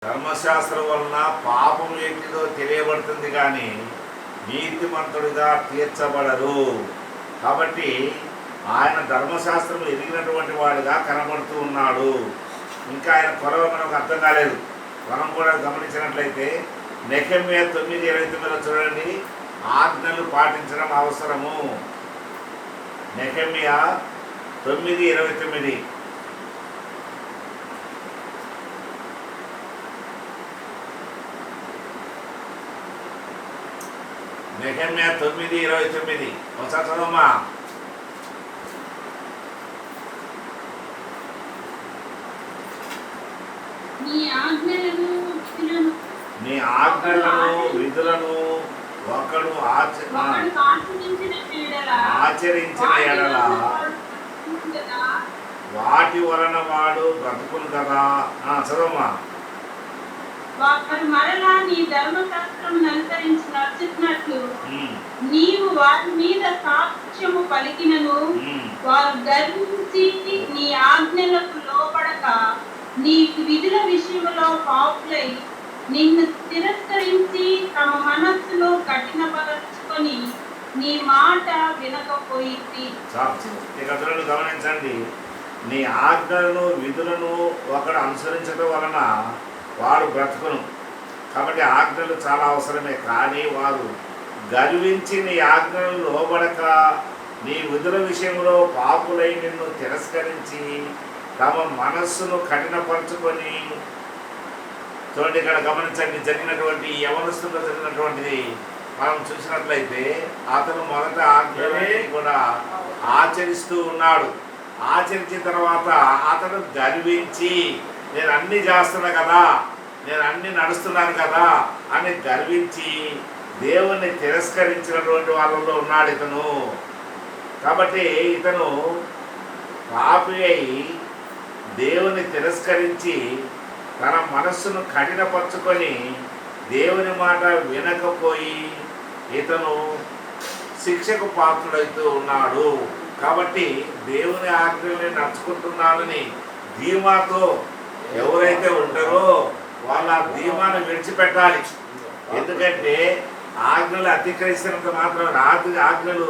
ధర్మశాస్త్రం వలన పాపం ఏంటిదో తెలియబడుతుంది కానీ నీతిమంతుడిగా తీర్చబడరు. కాబట్టి ఆయన ధర్మశాస్త్రం ఎరిగినటువంటి వాడిగా కనబడుతూ ఉన్నాడు. ఇంకా ఆయన కొరవ మనకు అర్థం కాలేదు. మనం కూడా గమనించినట్లయితే నెహెమ్యా 9:29 చూడండి, ఆజ్ఞలు పాటించడం అవసరము. నెహెమ్యా 9:29. నెహెమ్యా 9:29 ఒకసారి చదవమ్మా. నీ ఆజ్ఞలను విధులను ఒకడు ఆచరించిన ఎడల వాటి వలన వాడు బ్రతుకును కదా. చదవమ్మా. వారు మరలా నీ ధర్మశాస్త్రం అనుసరించినట్లు నీవు వారి మీద సాక్ష్యము పలికినను వారు గర్వించి నీ ఆజ్ఞలకు లోబడక నీ విధుల విషయంలో పాపులై నిన్ను తిరస్కరించి తమ మనస్సులో కఠినపరచుకొని నీ మాట వినకపోయింది. గమనించండి, నీ ఆజ్ఞలను విధులను ఒకడు అనుసరించడం వలన వాడు బ్రతుకును. కాబట్టి ఆజ్ఞలు చాలా అవసరమే. కానీ వారు గర్వించి నీ ఆజ్ఞలను లోబడక నీ విధుల విషయంలో పాపులై నిన్ను తిరస్కరించి తమ మనస్సును కఠినపరచుకొని. చూడండి, ఇక్కడ గమనించండి, జరిగినటువంటి యవనస్తుల్లో జరిగినటువంటిది మనం చూసినట్లయితే అతను మొదట ఆజ్ఞలని కూడా ఆచరిస్తూ ఉన్నాడు. ఆచరించిన తర్వాత అతను గర్వించి నేను అన్ని చేస్తున్నా కదా, నేను అన్ని నడుస్తున్నాను కదా అని గర్వించి దేవుణ్ణి తిరస్కరించినటువంటి వాళ్ళలో ఉన్నాడు ఇతను. కాబట్టి ఇతను పాపి అయి దేవుని తిరస్కరించి తన మనస్సును కఠినపరుచుకొని దేవుని మాట వినకపోయి ఇతను శిక్షకు పాత్రుడవుతూ ఉన్నాడు. కాబట్టి దేవుని ఆజ్ఞల్ని నడుచుకుంటున్నానని ధీమాతో ఎవరైతే ఉంటారో వాళ్ళ ధీమాను విడిచిపెట్టాలి. ఎందుకంటే ఆజ్ఞలు అతిక్రమిస్తున్నంత మాత్రం ఆజ్ఞలు